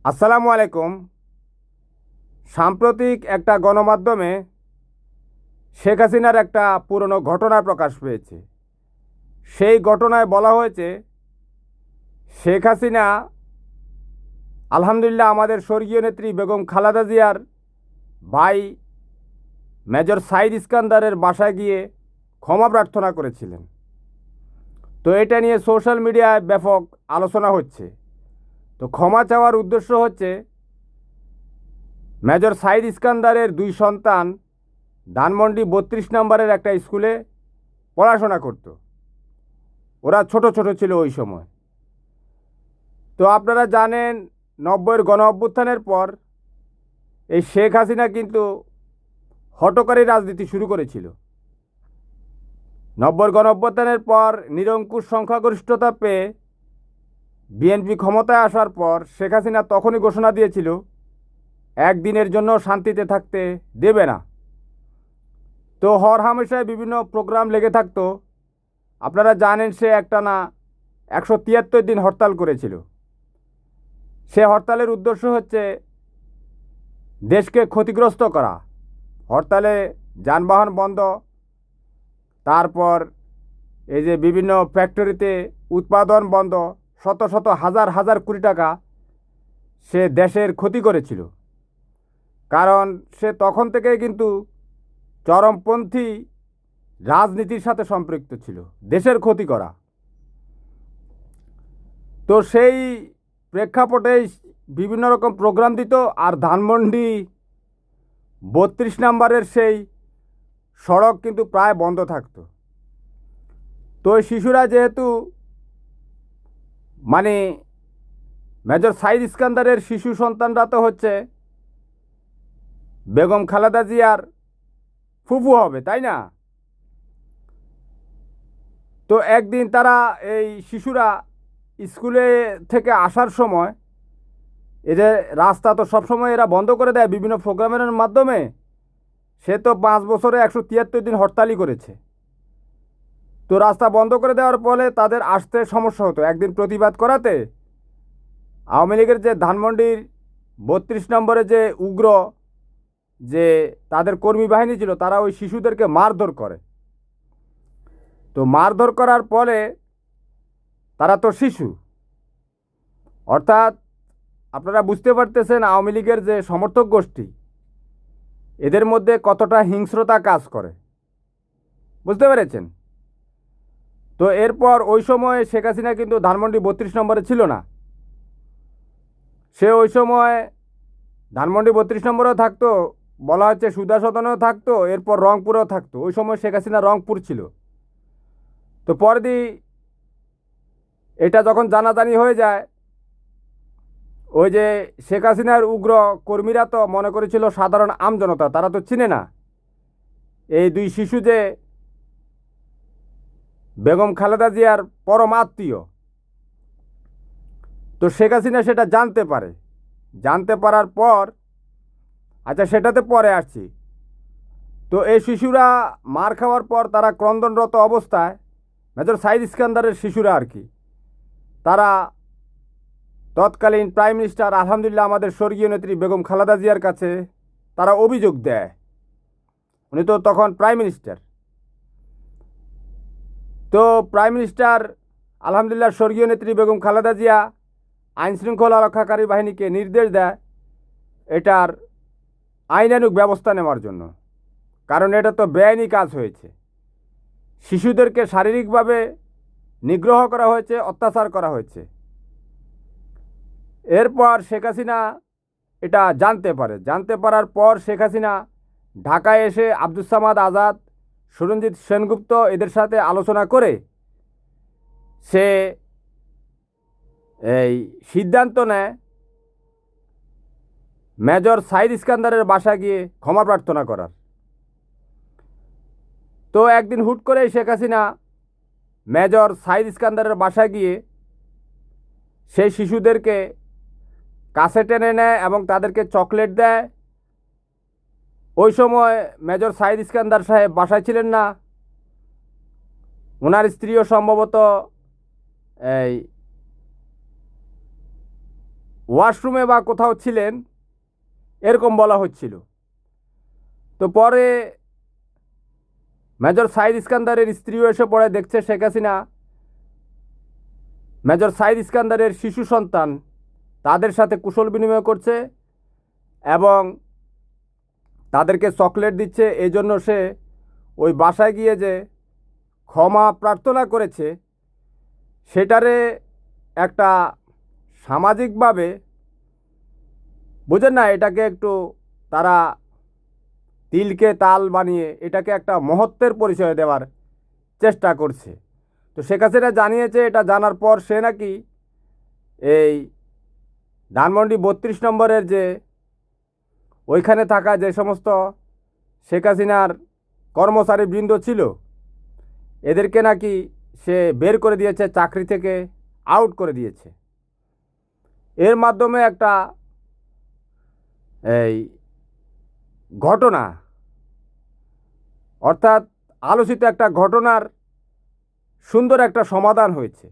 আসসালামু আলাইকুম। সাম্প্রতিক একটা গণমাধ্যমে শেখ হাসিনার একটা পুরনো ঘটনা প্রকাশ পেয়েছে। সেই ঘটনায় বলা হয়েছে শেখ হাসিনা আলহামদুলিল্লাহ আমাদের স্বর্গীয় নেত্রী বেগম খালেদা জিয়ার ভাই মেজর সাইদ ইস্কান্দারের বাসায় গিয়ে ক্ষমা প্রার্থনা করেছিলেন। তো এটা নিয়ে সোশ্যাল মিডিয়ায় ব্যাপক আলোচনা হচ্ছে। তো ক্ষমা চাওয়ার উদ্দেশ্য হচ্ছে মেজর সাইদ ইস্কান্দারের দুই সন্তান ধানমন্ডি 32 নম্বরের একটা স্কুলে পড়াশোনা করত। ওরা ছোট ছোট ছিল ওই সময়। তো আপনারা জানেন 90-এর গণ অভ্যুত্থানের পর এই শেখ হাসিনা কিন্তু হঠকারী রাজনীতি শুরু করেছিল। 90-এর গণ অভ্যুত্থানের পর নিরঙ্কুশ সংখ্যাগরিষ্ঠতা পেয়ে বিএনপি ক্ষমতায় আসার পর শেখ হাসিনা তখনই ঘোষণা দিয়েছিল একদিনের জন্য শান্তিতে থাকতে দেবে না। তো হরহামেশায় বিভিন্ন প্রোগ্রাম লেগে থাকতো। আপনারা জানেন সে একটানা 173 দিন হরতাল করেছিল। সে হরতালের উদ্দেশ্য হচ্ছে দেশকে ক্ষতিগ্রস্ত করা। হরতালে যানবাহন বন্ধ, তারপর এই যে বিভিন্ন ফ্যাক্টরিতে উৎপাদন বন্ধ, শত শত হাজার হাজার কোটি টাকা সে দেশের ক্ষতি করেছিল। কারণ সে তখন থেকে কিন্তু চরমপন্থী রাজনীতির সাথে সম্পৃক্ত ছিল, দেশের ক্ষতি করা। তো সেই প্রেক্ষাপটে বিভিন্ন রকম প্রোগ্রাম দিত। আর ধানমন্ডি 32 নম্বরের সেই সড়ক কিন্তু প্রায় বন্ধ থাকতো। তো ওই শিশুরা যেহেতু মানে মেজর সাইদ ইস্কান্দারের শিশু সন্তানরা তো হচ্ছে বেগম খালেদা জিয়ার ফুফু হবে, তাই না? তো একদিন তারা এই শিশুরা স্কুলে থেকে আসার সময় এদের রাস্তা তো সবসময় এরা বন্ধ করে দেয় বিভিন্ন প্রোগ্রামের মাধ্যমে। সে তো 5 বছরে 173 দিন হরতালই করেছে। তো রাস্তা বন্ধ করে দেওয়ার ফলে তাদের আসতে সমস্যা হতো। একদিন প্রতিবাদ করাতে আওয়ামী লীগের যে ধানমন্ডির 32 নম্বরে যে উগ্র যে তাদের কর্মী বাহিনী ছিল, তারা ওই শিশুদেরকে মারধর করে। তো মারধর করার পরে তারা তো শিশু, অর্থাৎ আপনারা বুঝতে পারতেছেন আওয়ামী লীগের যে সমর্থক গোষ্ঠী, এদের মধ্যে কতটা হিংস্রতা কাজ করে, বুঝতে পেরেছেন? তো এরপর ওই সময় শেখ হাসিনা কিন্তু ধানমন্ডি 32 নম্বরে ছিল না। সে ওই সময় ধানমন্ডি 32 নম্বরেও থাকতো, বলা হচ্ছে সুধা সদনেও থাকতো, এরপর রংপুরেও থাকতো। ওই সময় শেখ হাসিনা রংপুর ছিল। তো পরদিন এটা যখন জানাজানি হয়ে যায়, ওই যে শেখ হাসিনার উগ্র কর্মীরা তো মনে করেছিল সাধারণ আমজনতা, তারা তো চিনে না এই দুই শিশু যে বেগম খালেদা জিয়ার পরম আত্মীয়। তো শেখ হাসিনা সেটা জানতে পারে। জানতে পারার পর, আচ্ছা সেটাতে পরে আসছি। তো এই শিশুরা মার খাওয়ার পর তারা ক্রন্দনরত অবস্থায় মেজর সাইদ ইস্কান্দারের শিশুরা আর কি, তারা তৎকালীন প্রাইম মিনিস্টার আলহামদুলিল্লাহ আমাদের স্বর্গীয় নেত্রী বেগম খালেদা জিয়ার কাছে তারা অভিযোগ দেয়। উনি তো তখন প্রাইম মিনিস্টার। তো প্রাইম মিনিস্টার আলহামদুলিল্লাহ স্বর্গীয় নেত্রী বেগম খালেদা জিয়া আইন শৃঙ্খলা রক্ষাকারী বাহিনীকে নির্দেশ দেয় এটার আইনানুগ ব্যবস্থা নেওয়ার জন্য। কারণ এটা তো বেআইনি কাজ হয়েছে, শিশুদেরকে শারীরিকভাবে নিগ্রহ করা হয়েছে, অত্যাচার করা হয়েছে। এরপর শেখ হাসিনা এটা জানতে পারে। জানতে পারার পর শেখ হাসিনা ঢাকায় এসে আব্দুস সামাদ আজাদ, সুরঞ্জিত সেনগুপ্ত এদের সাথে আলোচনা করে সে এই সিদ্ধান্ত নেয় মেজর সাইদ ইস্কান্দারের বাসা গিয়ে ক্ষমা প্রার্থনা করার। তো একদিন হুট করে শেখ হাসিনা মেজর সাইদ ইস্কান্দারের বাসায় গিয়ে সেই শিশুদেরকে কাছে টেনে নেয় এবং তাদেরকে চকলেট দেয়। ওই সময় মেজর সাইদ ইস্কান্দার সাহেব বাসায় ছিলেন না, ওনার স্ত্রীও সম্ভবত এই ওয়াশরুমে বা কোথাও ছিলেন, এরকম বলা হচ্ছিল। তো পরে মেজর সাইদ ইস্কান্দারের স্ত্রীও এসে পড়ে, দেখছে শেখ হাসিনা মেজর সাইদ ইস্কান্দারের শিশু সন্তান তাদের সাথে কুশল বিনিময় করছে এবং তাদেরকে চকলেট দিচ্ছে। এই জন্য সে ওই বাসায় গিয়ে যে ক্ষমা প্রার্থনা করেছে, সেটারে একটা সামাজিকভাবে, বুঝেন না, এটাকে একটু তারা তিলকে তাল বানিয়ে এটাকে একটা মহত্বের পরিচয় দেওয়ার চেষ্টা করছে। তো শেখ হাসিনা জানিয়েছে, এটা জানার পর সে নাকি এই ধানমন্ডি 32 নম্বরের যে ওইখানে থাকা যে সমস্ত শেখ হাসিনার কর্মচারীবৃন্দ ছিল, এদেরকে নাকি সে বের করে দিয়েছে, চাকরি থেকে আউট করে দিয়েছে। এর মাধ্যমে একটা এই ঘটনা, অর্থাৎ আলোচিত একটা ঘটনার সুন্দর একটা সমাধান হয়েছে।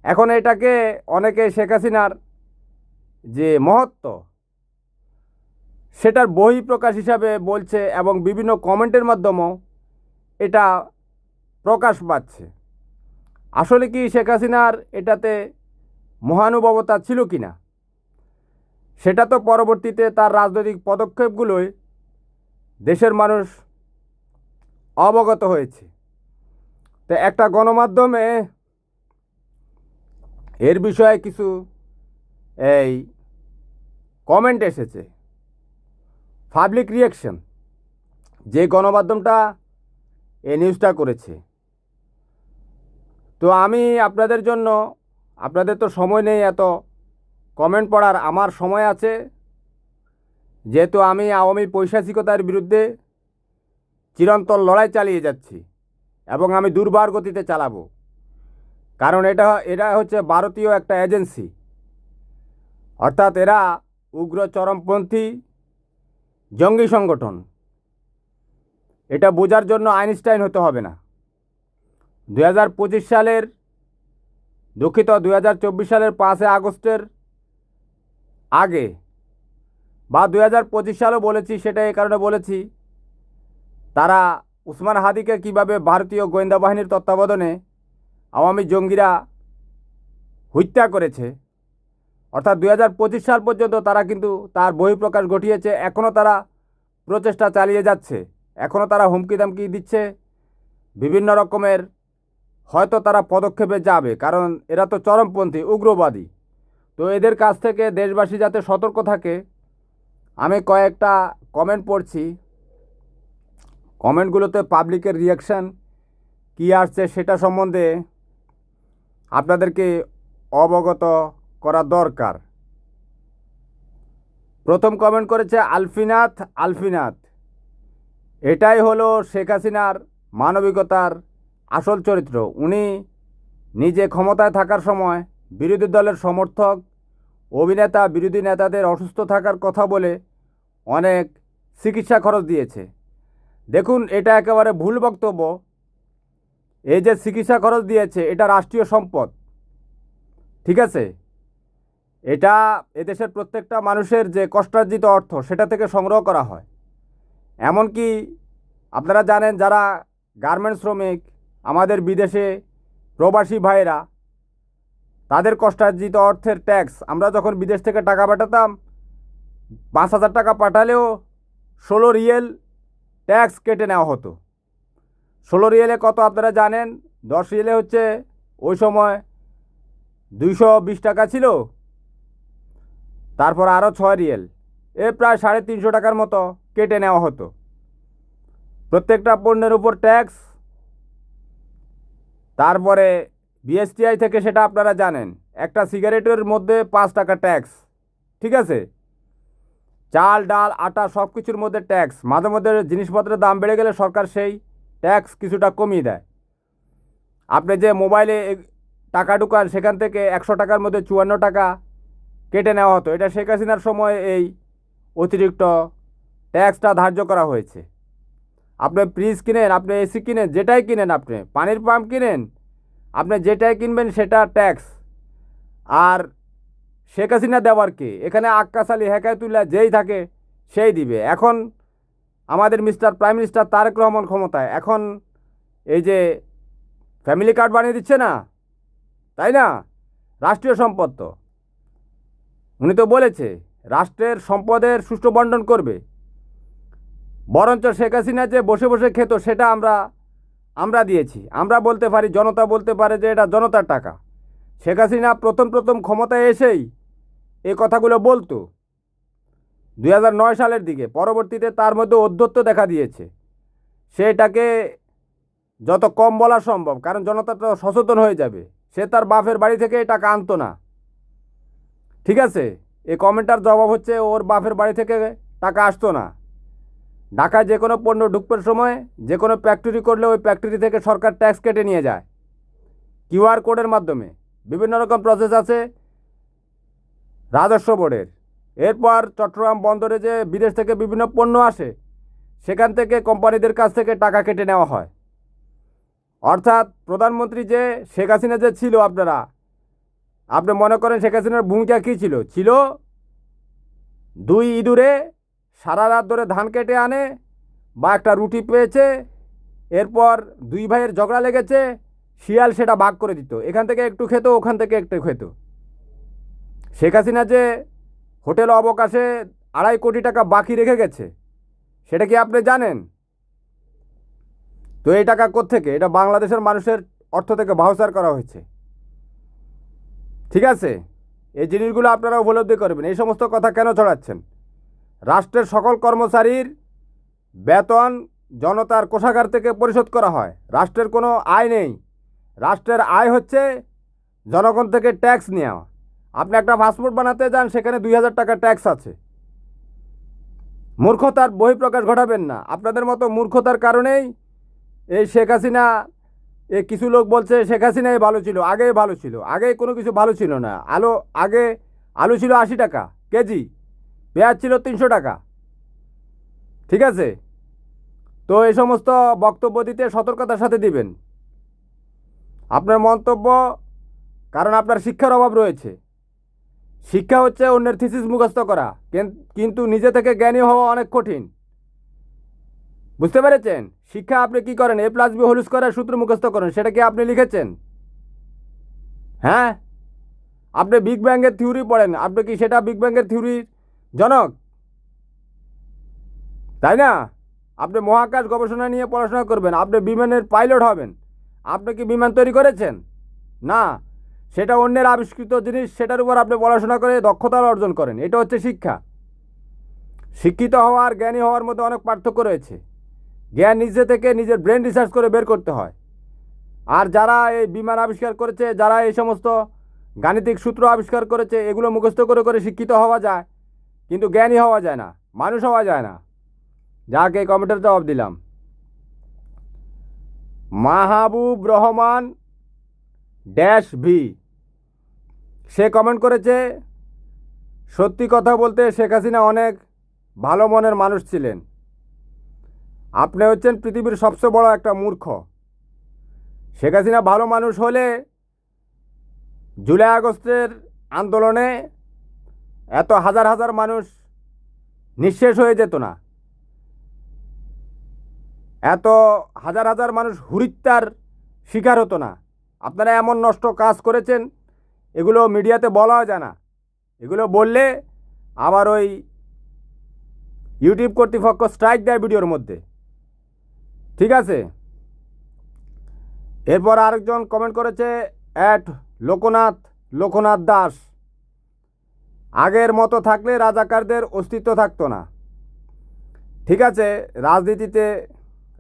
এখন এটাকে অনেকে শেখ হাসিনার যে মহত্ব সেটার বহিঃপ্রকাশ হিসাবে বলছে এবং বিভিন্ন কমেন্টের মাধ্যমেও এটা প্রকাশ পাচ্ছে। আসলে কি শেখ হাসিনার এটাতে মহানুভবতা ছিল কি না, সেটা তো পরবর্তীতে তার রাজনৈতিক পদক্ষেপগুলোই দেশের মানুষ অবগত হয়েছে। তো একটা গণমাধ্যমে এর বিষয়ে কিছু এই কমেন্ট এসেছে, পাবলিক রিয়াকশন, যে গণমাধ্যমটা এই নিউজটা করেছে। তো আমি আপনাদের জন্য, আপনাদের তো সময় নেই এত কমেন্ট পড়ার, আমার সময় আছে, যেহেতু আমি আওয়ামী পৈশাচিকতার বিরুদ্ধে চিরন্তন লড়াই চালিয়ে যাচ্ছি এবং আমি দুর্বার গতিতে চালাবো। কারণ এটা হচ্ছে ভারতীয় একটা এজেন্সি, অর্থাৎ এরা উগ্র চরমপন্থী জঙ্গি সংগঠন। এটা বোঝার জন্য আইনস্টাইন হতে হবে না। 2025 সালের, দুঃখিত, 2024 সালের 5 আগস্টের আগে বা 2025 সালও বলেছি, সেটা এই কারণে বলেছি, তারা উসমান হাদিকে কিভাবে ভারতীয় গোয়েন্দা বাহিনীর তত্ত্বাবধানে আওয়ামী জঙ্গিরা হত্যা করেছে। অর্থাৎ 2025 সাল পর্যন্ত তারা কিন্তু তার বহিঃপ্রকাশ ঘটিয়েছে। এখনও তারা প্রচেষ্টা চালিয়ে যাচ্ছে, এখনও তারা হুমকি দামকি দিচ্ছে বিভিন্ন রকমের, হয়তো তারা পদক্ষেপে যাবে, কারণ এরা তো চরমপন্থী উগ্রবাদী। তো এদের কাছ থেকে দেশবাসী যাতে সতর্ক থাকে, আমি কয়েকটা কমেন্ট পড়ছি। কমেন্টগুলোতে পাবলিকের রিয়াকশান কী আসছে সেটা সম্বন্ধে আপনাদেরকে অবগত করা দরকার। প্রথম কমেন্ট করেছে আলফিনাথ, এটাই হলো শেখ হাসিনার মানবিকতার আসল চরিত্র। উনি নিজে ক্ষমতায় থাকার সময় বিরোধী দলের সমর্থক, অভিনেতা, বিরোধী নেতাদের অসুস্থ থাকার কথা বলে অনেক চিকিৎসা খরচ দিয়েছে। দেখুন, এটা একেবারে ভুল বক্তব্য। এই যে চিকিৎসা খরচ দিয়েছে, এটা রাষ্ট্রীয় সম্পদ, ঠিক আছে? এটা এদেশের প্রত্যেকটা মানুষের যে কষ্টার্জিত অর্থ, সেটা থেকে সংগ্রহ করা হয়। এমনকি আপনারা জানেন, যারা গার্মেন্টস শ্রমিক, আমাদের বিদেশে প্রবাসী ভাইরা, তাদের কষ্টার্জিত অর্থের ট্যাক্স, আমরা যখন বিদেশ থেকে টাকা পাঠাতাম, 5,000 টাকা পাঠালেও 16 রিয়েল ট্যাক্স কেটে নেওয়া হতো। 16 রিয়েলে কত আপনারা জানেন? 10 রিয়েলে হচ্ছে ওই সময় 220 টাকা ছিল, তারপর আরও 6 রিয়েল, প্রায় 350 টাকার মতো কেটে নেওয়া হতো। প্রত্যেকটা পণ্যের উপর ট্যাক্স। তারপরে বিএসটিআই থেকে, সেটা আপনারা জানেন, একটা সিগারেটের মধ্যে 5 টাকা ট্যাক্স, ঠিক আছে? চাল, ডাল, আটা সব কিছুর মধ্যে ট্যাক্স। মাঝে মধ্যে জিনিসপত্রের দাম বেড়ে গেলে সরকার সেই ট্যাক্স কিছুটা কমিয়ে দেয়। আপনি যে মোবাইলে টাকা ঢুকান, সেখান থেকে 100 টাকার মধ্যে 54 টাকা কেটে নেওয়া হতো। এটা শেখ হাসিনার সময় এই অতিরিক্ত ট্যাক্সটা ধার্য করা হয়েছে। আপনি ফ্রিজ কিনেন, আপনি এসি কিনেন, যেটাই কিনেন, আপনি পানির পাম্প কিনেন, আপনি যেটাই কিনবেন সেটা ট্যাক্স। আর শেখ হাসিনা দেওয়ার কে? এখানে আক্কাস আলী হেকায়তুল্লাহ যেই থাকে সেই দিবে। এখন আমাদের mister prime minister Tarek Rahman ক্ষমতায়, এখন এই যে ফ্যামিলি কার্ড বানিয়ে দিচ্ছে না, তাই না? রাষ্ট্রীয় সম্পদ তো উনি তো বলেছে রাষ্ট্রের সম্পদের সুষ্ঠু বন্টন করবে। বরঞ্চ শেখ হাসিনা যে বসে বসে খেত সেটা আমরা দিয়েছি। আমরা বলতে পারি, জনতা বলতে পারে যে এটা জনতার টাকা। শেখ হাসিনা প্রথম প্রথম ক্ষমতায় এসেই এই কথাগুলো বলতো 2009 সালের দিকে। পরবর্তীতে তার মধ্যে ঔদ্ধত্য দেখা দিয়েছে। সেটাকে যত কম বলা সম্ভব, কারণ জনতা তো সচেতন হয়ে যাবে। সে তার বাপের বাড়ি থেকে এই টাকা আনতো না, ঠিক আছে? এই কমেন্টার জবাব হচ্ছে ওর বাপের বাড়ি থেকে টাকা আসতো না। ঢাকায় যে কোনো পণ্য ঢুকবার সময় যে কোনো ফ্যাক্টরি করলে ওই ফ্যাক্টরি থেকে সরকার ট্যাক্স কেটে নিয়ে যায় কিউআর কোডের মাধ্যমে। বিভিন্ন রকম প্রসেস আছে রাজস্ব বোর্ডের। এরপর চট্টগ্রাম বন্দরে যে বিদেশ থেকে বিভিন্ন পণ্য আসে সেখান থেকে কোম্পানিদের কাছ থেকে টাকা কেটে নেওয়া হয়। অর্থাৎ প্রধানমন্ত্রী যে শেখ হাসিনা যে ছিল, আপনি মনে করেন শেখ হাসিনার ভূমিকা কী ছিল? ছিল দুই ইঁদুরে সারা রাত ধরে ধান কেটে আনে বা একটা রুটি পেয়েছে, এরপর দুই ভাইয়ের ঝগড়া লেগেছে, শিয়াল সেটা ভাগ করে দিত, এখান থেকে একটু খেত ওখান থেকে একটু খেত। শেখ হাসিনা যে হোটেল অবকাশে 2.5 কোটি টাকা বাকি রেখে গেছে সেটা কি আপনি জানেন? তো এই টাকা কোত্থেকে? এটা বাংলাদেশের মানুষের অর্থ থেকে ভাউচার করা হয়েছে, ঠিক আছে? এই জিনিসগুলো আপনারা উপলব্ধি করবেন। এই সমস্ত কথা কেন ছড়াচ্ছেন? রাষ্ট্রের সকল কর্মচারীর বেতন জনতার কোষাগার থেকে পরিশোধ করা হয়। রাষ্ট্রের কোনো আয় নেই। রাষ্ট্রের আয় হচ্ছে জনগণ থেকে ট্যাক্স নেওয়া। আপনি একটা পাসপোর্ট বানাতে যান, সেখানে 2000 টাকা ট্যাক্স আছে। মূর্খতার বহিঃপ্রকাশ ঘটাবেন না। আপনাদের মতো মূর্খতার কারণেই এই শেখ হাসিনা, কিছু লোক বলছে শেখ হাসিনাই ভালো ছিল, আগেই ভালো ছিল। আগে কোনো কিছু ভালো ছিল না। আগে আলু ছিল 80 টাকা কেজি, পেঁয়াজ ছিল 300 টাকা, ঠিক আছে? তো এই সমস্ত বক্তব্য দিতে সতর্কতার সাথে দিবেন আপনার মন্তব্য, কারণ আপনার শিক্ষার অভাব রয়েছে। শিক্ষা হচ্ছে অন্যের থিসিস মুখস্থ করা, কিন্তু নিজে থেকে জ্ঞানী হওয়া অনেক কঠিন। বুঝতে পেরেছেন? শিক্ষা আপনি কি করেন? A+B² সূত্র মুখস্থ করেন, সেটা কি আপনি লিখেছেন? হ্যাঁ, আপনি বিগ ব্যাংয়ের থিওরি পড়েন, আপনি কি সেটা বিগ ব্যাংয়ের থিওরির জনক? তাই না? আপনি মহাকাশ গবেষণা নিয়ে পড়াশোনা করবেন, আপনি বিমানের পাইলট হবেন। আপনি কি বিমান তৈরি করেছেন? না, সেটা অন্যের আবিষ্কৃত জিনিস, সেটার উপর আপনি পড়াশোনা করে দক্ষতা অর্জন করেন। এটা হচ্ছে শিক্ষা। শিক্ষিত হওয়া আর জ্ঞানী হওয়ার মধ্যে অনেক পার্থক্য রয়েছে। জ্ঞান নিজে থেকে নিজের ব্রেন রিসার্চ করে বের করতে হয়। আর যারা এই বিমান আবিষ্কার করেছে, যারা এই সমস্ত গাণিতিক সূত্র আবিষ্কার করেছে, এগুলো মুখস্থ করে করে শিক্ষিত হওয়া যায়, কিন্তু জ্ঞানী হওয়া যায় না, মানুষ হওয়া যায় না। যাকে কমেন্টের জবাব দিলাম। মাহবুব রহমান -ভি সে কমেন্ট করেছে, সত্যি কথা বলতে শেখ হাসিনা অনেক ভালো মনের মানুষ ছিলেন। আপনি হচ্ছেন পৃথিবীর সবচেয়ে বড় একটা মূর্খ। শেখ হাসিনা ভালো মানুষ হলে জুলাই আগস্টের আন্দোলনে এত হাজার হাজার মানুষ নিঃশেষ হয়ে যেত না, এত হাজার হাজার মানুষ হত্যার শিকার হতো না। আপনারা এমন নষ্ট কাজ করেছেন, এগুলো মিডিয়াতে বলা যায় না। এগুলো বললে আবার ওই ইউটিউব কর্তৃপক্ষ স্ট্রাইক দেয় ভিডিওর মধ্যে, ঠিক আছে? এরপর আরেকজন কমেন্ট করেছে লোকনাথ দাস, আগের মতো থাকলে রাজাকারদের অস্তিত্ব থাকতো না। ঠিক আছে, রাজনীতিতে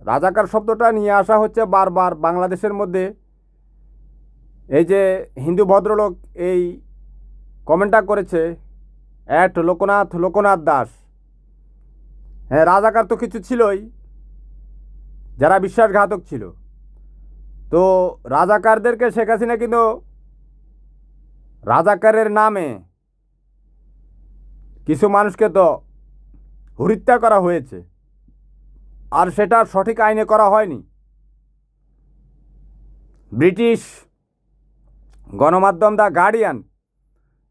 রাজাকার শব্দটা নিয়ে আসা হচ্ছে বারবার বাংলাদেশের মধ্যে। এই যে হিন্দু ভদ্রলোক এই কমেন্টটা করেছে, লোকনাথ দাস, হ্যাঁ, রাজাকার তো কিছু ছিলই, যারা বিশ্বাসঘাতক ছিল। তো রাজাকারদেরকে শেখ হাসিনা কিন্তু রাজাকারের নামে কিছু মানুষকে তো হত্যা করা হয়েছে, আর সেটা সঠিক আইনে করা হয়নি। ব্রিটিশ গণমাধ্যম দ্য গার্ডিয়ান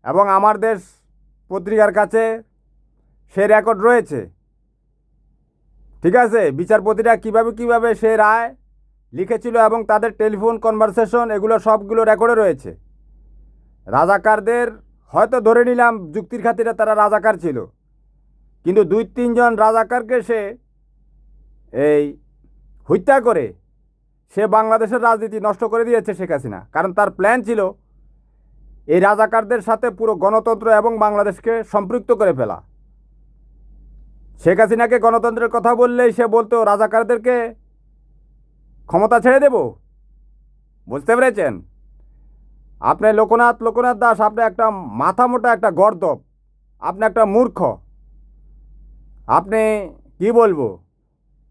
এবং আমার দেশ পত্রিকার কাছে সে রেকর্ড রয়েছে। ঠিক আছে, বিচারপতিরা কিভাবে সে রায় লিখেছিল এবং তাদের টেলিফোন কনভারসেশন এগুলো সবগুলো রেকর্ডে রয়েছে। রাজাকারদের হয়তো ধরে নিলাম যুক্তির খাতিরে তারা রাজাকার ছিল, কিন্তু 2-3 জন রাজাকারকে সে এই হত্যা করে সে বাংলাদেশের রাজনীতি নষ্ট করে দিয়েছে শেখ হাসিনা। কারণ তার প্ল্যান ছিল এই রাজাকারদের সাথে পুরো গণতন্ত্র এবং বাংলাদেশকে সম্পৃক্ত করে ফেলা। শেখ হাসিনাকে গণতন্ত্রের কথা বললেই সে বলতো রাজাকারদেরকে ক্ষমতা ছেড়ে দেব। বুঝতে পেরেছেন? আপনি লোকনাথ দাস, আপনি একটা মাথা মোটা একটা গর্দভ, আপনি একটা মূর্খ। আপনি কি বলবো,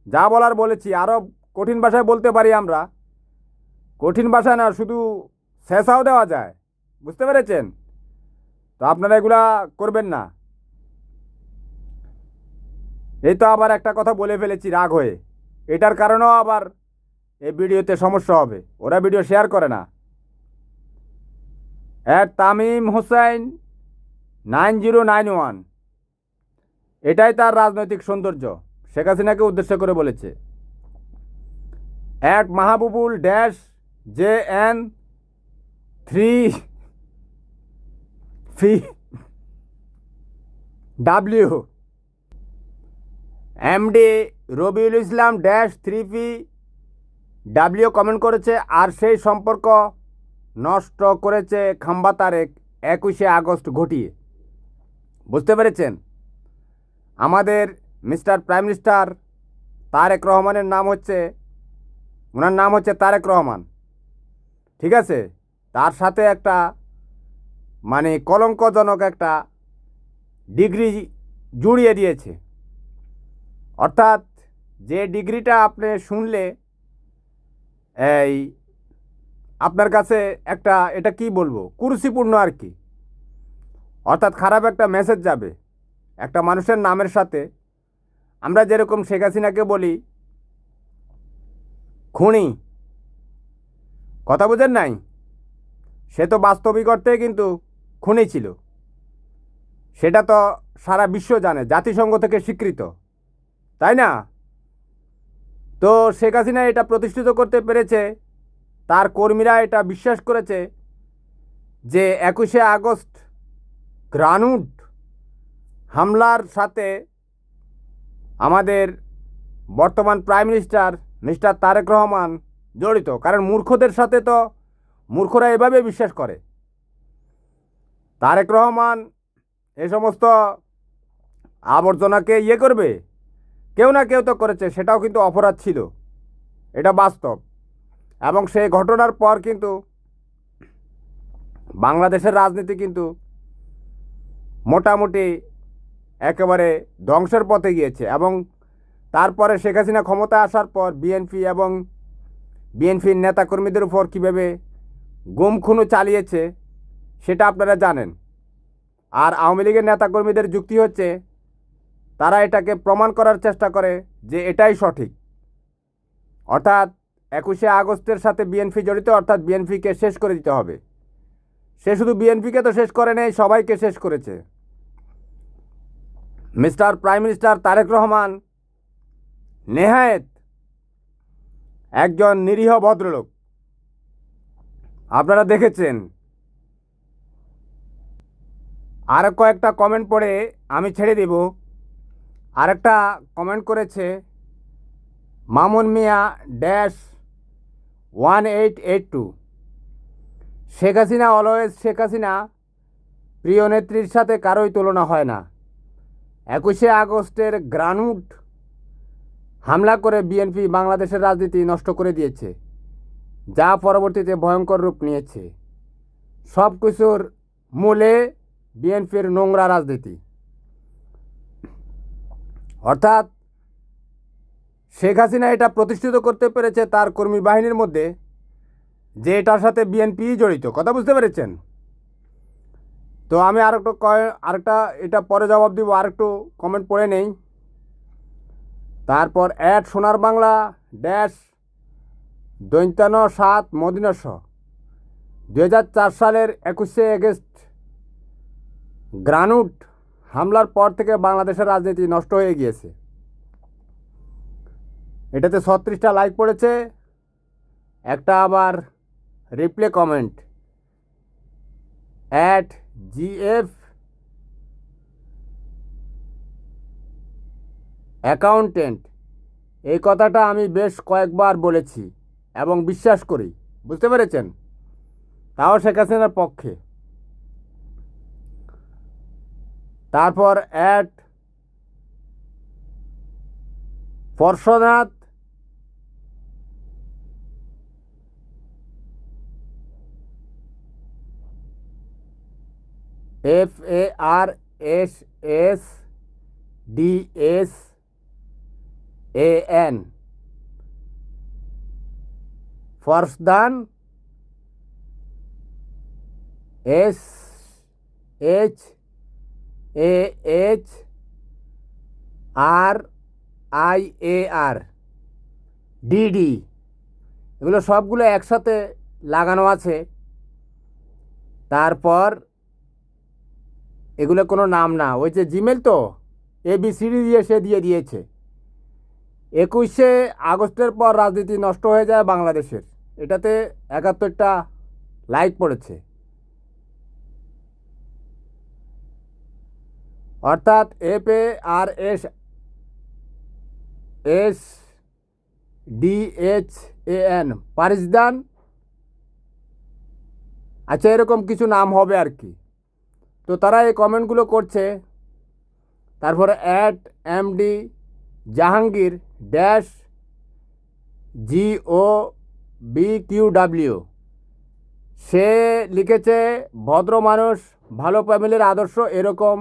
যা বলার বলেছি। আরও কঠিন ভাষায় বলতে পারি আমরা, কঠিন ভাষায় না, শুধু শেষাও দেওয়া যায়। বুঝতে পেরেছেন? তো আপনারা এগুলা করবেন না। এই তো আবার একটা কথা বলে ফেলেছি রাগ হয়ে, এটার কারণেও আবার এই ভিডিওতে সমস্যা হবে। ওরা ভিডিও শেয়ার করে না। তামিম হোসেন 9091, এটাই তার রাজনৈতিক সৌন্দর্য, শেখ হাসিনাকে উদ্দেশ্য করে বলেছে। Mahbubul JN 3W, MD Rabiul Islam -3PW comment করেছে, আর সেই সম্পর্ক নষ্ট করেছে খাম্বা তারেক 21শে আগস্ট ঘটিয়ে। বুঝতে পেরেছেন? আমাদের মিস্টার প্রাইম মিনিস্টার তারেক রহমানের ওনার নাম হচ্ছে তারেক রহমান। ঠিক আছে, তার সাথে একটা মানে কলঙ্কজনক একটা ডিগ্রি জুড়িয়ে দিয়েছে। অর্থাৎ যে ডিগ্রিটা আপনি শুনলে এই আপনার কাছে একটা, এটা কি বলবো, কুরুচিপূর্ণ আর কি। অর্থাৎ খারাপ একটা মেসেজ যাবে একটা মানুষের নামের সাথে। আমরা যেরকম শেখ হাসিনাকে বলি খুনি, কথা বুঝেন নাই? সে তো বাস্তবিক অর্থে কিন্তু খুনি ছিল, সেটা তো সারা বিশ্ব জানে, জাতিসংঘ থেকে স্বীকৃত, তাই না? তো শেখ হাসিনা এটা প্রতিষ্ঠিত করতে পেরেছে, তার কর্মীরা এটা বিশ্বাস করেছে যে 21শে আগস্ট গ্রানুড হামলার সাথে আমাদের বর্তমান prime minister mister Tarek Rahman জড়িত। কারণ মূর্খদের সাথে তো মূর্খরা এভাবে বিশ্বাস করে। তারেক রহমান এ সমস্ত আবর্জনাকে করবে, কেউ না কেউ তো করেছে, সেটাও কিন্তু অপরাধ ছিল, এটা বাস্তব। এবং সেই ঘটনার পর কিন্তু বাংলাদেশের রাজনীতি কিন্তু মোটামুটি একেবারে ধ্বংসের পথে গিয়েছে। এবং তারপরে শেখ হাসিনা ক্ষমতায় আসার পর বিএনপি এবং বিএনপির নেতাকর্মীদের উপর কীভাবে গুম খুনও চালিয়েছে সেটা আপনারা জানেন। আর আওয়ামী লীগের নেতাকর্মীদের যুক্তি হচ্ছে তারা এটাকে প্রমাণ করার চেষ্টা করে যে এটাই সঠিক। অর্থাৎ 21শে আগস্টের সাথে বিএনপি জড়িত, অর্থাৎ বিএনপিকে শেষ করে দিতে হবে। সে শুধু বিএনপিকে তো শেষ করে নেই, সবাইকে শেষ করেছে। Mister prime minister Tarek Rahman নেহায়েত একজন নিরীহ ভদ্রলোক, আপনারা দেখেছেন। আর কয়েকটা কমেন্ট পড়ে আমি ছেড়ে দেব। আরেকটা কমেন্ট করেছে মামুন মিয়া -1882, শেখ হাসিনা অলওয়েজ শেখ হাসিনা, প্রিয় নেত্রীর সাথে কারোই তুলনা হয় না। 21শে আগস্টের গ্রানুড হামলা করে বিএনপি বাংলাদেশের রাজনীতি নষ্ট করে দিয়েছে, যা পরবর্তীতে ভয়ঙ্কর রূপ নিয়েছে। সব কিছুর মূলে বিএনপির নোংরা রাজনীতি। অর্থাৎ শেখ হাসিনা এটা প্রতিষ্ঠিত করতে পেরেছে তার কর্মী বাহিনীর মধ্যে যে এটার সাথে বিএনপিই জড়িত। কথা বুঝতে পেরেছেন? তো আমি আরেকটা এটা পরে জবাব দিব, আরেকটু কমেন্ট পড়ে নেই। তারপর সোনার বাংলা -57 মদিনাস 2004 সালের 21শে আগস্ট গ্রানুট হামলার পর থেকে বাংলাদেশের রাজনীতি নষ্ট হয়ে গিয়েছে। এটাতে 36টা লাইক পড়েছে, একটা আবার রিপ্লে কমেন্ট @GF অ্যাকাউন্টেন্ট। এই কথাটা আমি বেশ কয়েকবার বলেছি এবং বিশ্বাস করি, বুঝতে পেরেছেন? তাও শেখ হাসিনার পক্ষে। তারপর পর্শনাথ FARSSDSAN ফরসদান SHAHRIAR DD, এগুলো সবগুলো একসাথে লাগানো আছে। তারপর এগুলো কোনো নাম না, ওই যে জিমেল তো ABCD দিয়ে সে দিয়ে দিয়েছে। 21শে আগস্টের পর রাজনীতি নষ্ট হয়ে যায় বাংলাদেশের, এটাতে 71টা লাইক পড়েছে। অর্থাৎ FARSSDHAN পারিজদান, আচ্ছা এরকম কিছু নাম হবে আর কি। তো তারা এই কমেন্টগুলো করছে। তারপরে @MD জাহাঙ্গীর -GOBQW সে লিখেছে, ভদ্র মানুষ, ভালো ফ্যামিলির আদর্শ, এরকম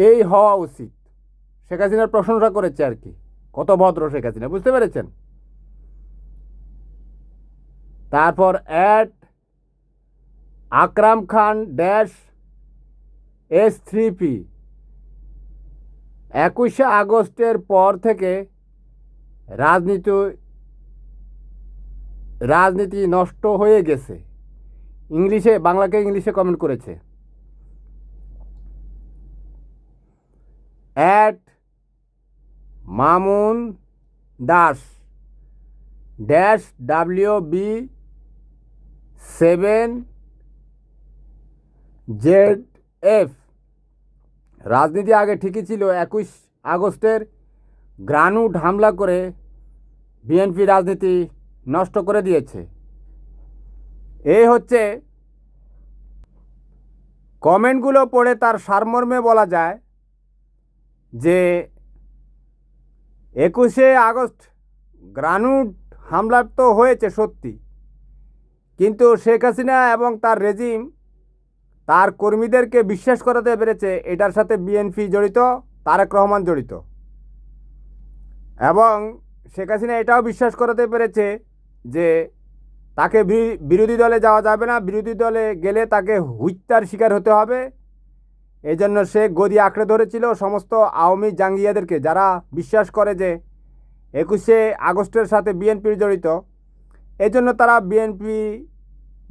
এই হওয়া উচিত। শেখ হাসিনার প্রশংসা করেছে আর কি, কত ভদ্র শেখ হাসিনা, বুঝতে পেরেছেন? তারপর আকরাম খান -S3P 21শে আগস্টের পর থেকে রাজনীতি নষ্ট হয়ে গেছে। বাংলাকে ইংলিশে কমেন্ট করেছে। মামুন দাস -WB7ZF রাজনীতি আগে ঠিকই ছিল, 21 আগস্টের গ্রানুট হামলা করে বিএনপি রাজনীতি নষ্ট করে দিয়েছে। এই হচ্ছে কমেন্টগুলো পড়ে তার সারমর্মে বলা যায় যে 21শে আগস্ট গ্রানুট হামলা তো হয়েছে সত্যি, কিন্তু শেখ হাসিনা এবং তার রেজিম তার কর্মীদেরকে বিশ্বাস করাতে পেরেছে এটার সাথে বিএনপি জড়িত, তারেক রহমান জড়িত। এবং শেখ হাসিনা এটাও বিশ্বাস করাতে পেরেছে যে তাকে বিরোধী দলে যাওয়া যাবে না, বিরোধী দলে গেলে তাকে হত্যার শিকার হতে হবে। এই জন্য সে গদি আঁকড়ে ধরেছিল সমস্ত আওয়ামী জাঙ্গিয়াদেরকে, যারা বিশ্বাস করে যে 21শে আগস্টের সাথে বিএনপির জড়িত। এই জন্য তারা বিএনপি,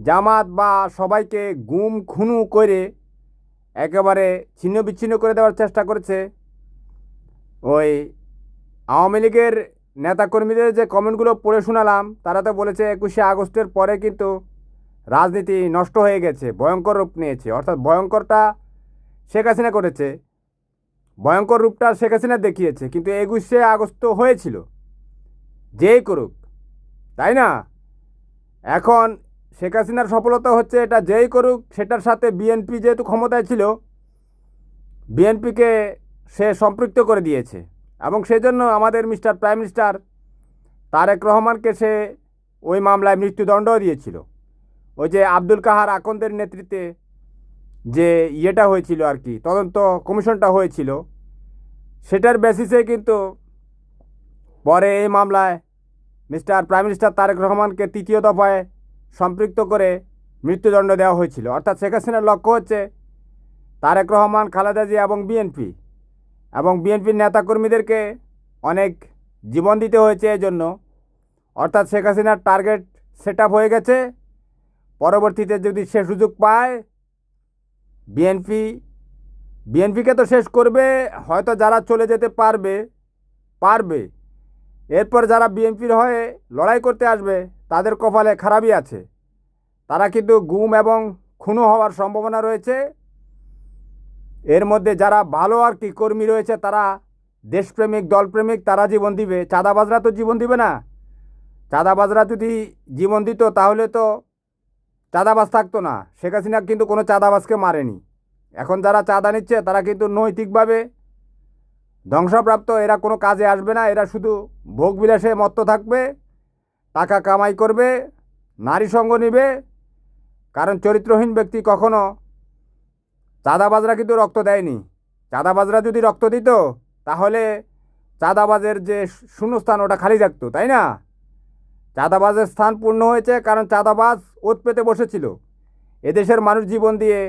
জামাত বা সবাইকে গুম খুনু করে একেবারে ছিন্ন বিচ্ছিন্ন করে দেওয়ার চেষ্টা করেছে। ওই আওয়ামী লীগের নেতাকর্মীদের যে কমেন্টগুলো পড়ে শোনালাম, তারা তো বলেছে 21শে আগস্টের পরে কিন্তু রাজনীতি নষ্ট হয়ে গেছে, ভয়ঙ্কর রূপ নিয়েছে। অর্থাৎ ভয়ঙ্করটা শেখ হাসিনা করেছে, ভয়ঙ্কর রূপটা শেখ হাসিনা দেখিয়েছে, কিন্তু 21শে আগস্ট তো হয়েছিল, যেই করুক, তাই না? এখন শেখ হাসিনার সফলতা হচ্ছে এটা যেই করুক, সেটার সাথে বিএনপি যেহেতু ক্ষমতায় ছিল, বিএনপিকে সে সম্পৃক্ত করে দিয়েছে। এবং সেজন্য আমাদের প্রাইম মিনিস্টার তারেক রহমানকে সে ওই মামলায় মৃত্যুদণ্ডও দিয়েছিল। ওই যে আব্দুল কাহার আকন্দের নেতৃত্বে যে ইয়েটা হয়েছিল আর কি, তদন্ত কমিশনটা হয়েছিল, সেটার বেসিসে কিন্তু পরে এই মামলায় প্রাইম মিনিস্টার তারেক রহমানকে তৃতীয় দফায় সম্পৃক্ত করে মৃত্যুদণ্ড দেওয়া হয়েছিল। অর্থাৎ শেখ হাসিনার লক্ষ্য হচ্ছে তারেক রহমান, খালেদা জিয়া এবং বিএনপির নেতাকর্মীদেরকে অনেক জীবন দিতে হয়েছে এই জন্য। অর্থাৎ শেখ হাসিনার টার্গেট সেট আপ হয়ে গেছে। পরবর্তীতে যদি সে সুযোগ পায় বিএনপি বিএনপিকে তো শেষ করবে, হয়তো যারা চলে যেতে পারবে পারবে, এরপর যারা বিএনপির হয়ে লড়াই করতে আসবে তাদের কপালে খারাপই আছে। তারা কিন্তু গুম এবং খুনও হওয়ার সম্ভাবনা রয়েছে। এর মধ্যে যারা ভালো আর কি কর্মী রয়েছে, তারা দেশপ্রেমিক দলপ্রেমিক, তারা জীবন দিবে। চাঁদাবাজরা তো জীবন দিবে না। চাঁদাবাজরা যদি জীবন দিত তাহলে তো চাঁদাবাজ থাকতো না। শেখ হাসিনা কিন্তু কোনো চাঁদাবাজকে মারেনি। এখন যারা চাঁদা নিচ্ছে তারা কিন্তু নৈতিকভাবে ধ্বংসপ্রাপ্ত। এরা কোনো কাজে আসবে না। এরা শুধু ভোগবিলাসে মত্ত থাকবে, টাকা কামাই করবে, নারী সঙ্গ নিবে। কারণ চরিত্রহীন ব্যক্তি কখনো, চাঁদাবাজরা কিন্তু রক্ত দেয়নি। চাঁদাবাজরা যদি রক্ত দিত তাহলে চাঁদাবাজের যে শূন্যস্থান ওটা খালি থাকতো, তাই না? চাঁদাবাজের স্থান পূর্ণ হয়েছে, কারণ চাঁদাবাজ ওত পেতে বসেছিল। এদেশের মানুষ জীবন দিয়ে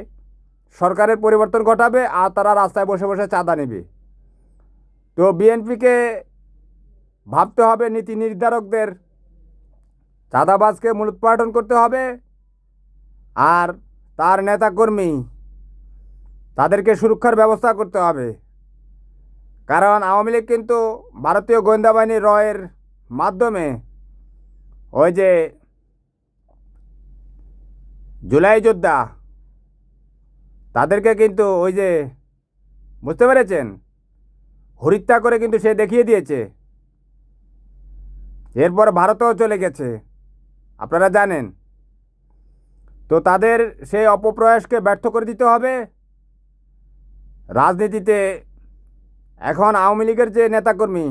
সরকারের পরিবর্তন ঘটাবে আর তারা রাস্তায় বসে বসে চাঁদা নেবে। তো বিএনপিকে ভাবতে হবে, নীতি নির্ধারকদের চাঁদাবাজকে মূলোৎপাটন করতে হবে। আর তার নেতাকর্মী, তাদেরকে সুরক্ষার ব্যবস্থা করতে হবে। কারণ আওয়ামী লীগ কিন্তু ভারতীয় গোয়েন্দা বাহিনী রয়ের মাধ্যমে ওই যে জুলাই যোদ্ধা, তাদেরকে কিন্তু ওই যে, বুঝতে পেরেছেন, হত্যা করে কিন্তু সে দেখিয়ে দিয়েছে। এরপর ভারতেও চলে গেছে, আপনারা জানেন। তো তাদের সেই অপপ্রয়াসকে ব্যর্থ করে দিতে হবে। রাজনীতিতে এখন আওয়ামী লীগের যে নেতাকর্মী,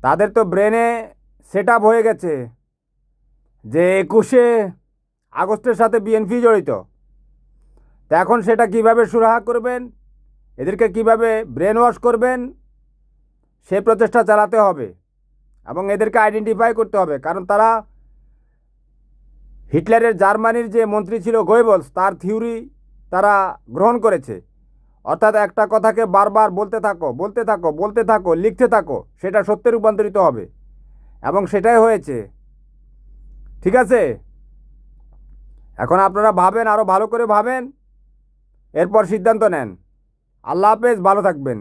তাদের তো ব্রেনে সেট আপ হয়ে গেছে যে 21শে আগস্টের সাথে বিএনপি জড়িত। তো এখন সেটা কিভাবে সুরাহা করবেন, এদেরকে কিভাবে ব্রেন ওয়াশ করবেন, সে প্রচেষ্টা চালাতে হবে এবং এদেরকে আইডেন্টিফাই করতে হবে। কারণ তারা হিটলারের জার্মানির যে মন্ত্রী ছিল গোয়েবলস, তার থিওরি তারা গ্রহণ করেছে। অর্থাৎ একটা কথাকে বারবার বলতে থাকো বলতে থাকো বলতে থাকো, লিখতে থাকো, সেটা সত্যে রূপান্তরিত হবে। এবং সেটাই হয়েছে। ঠিক আছে, এখন আপনারা ভাবেন, আরও ভালো করে ভাবেন, এরপর সিদ্ধান্ত নেন। আল্লাহ হাফেজ, ভালো থাকবেন।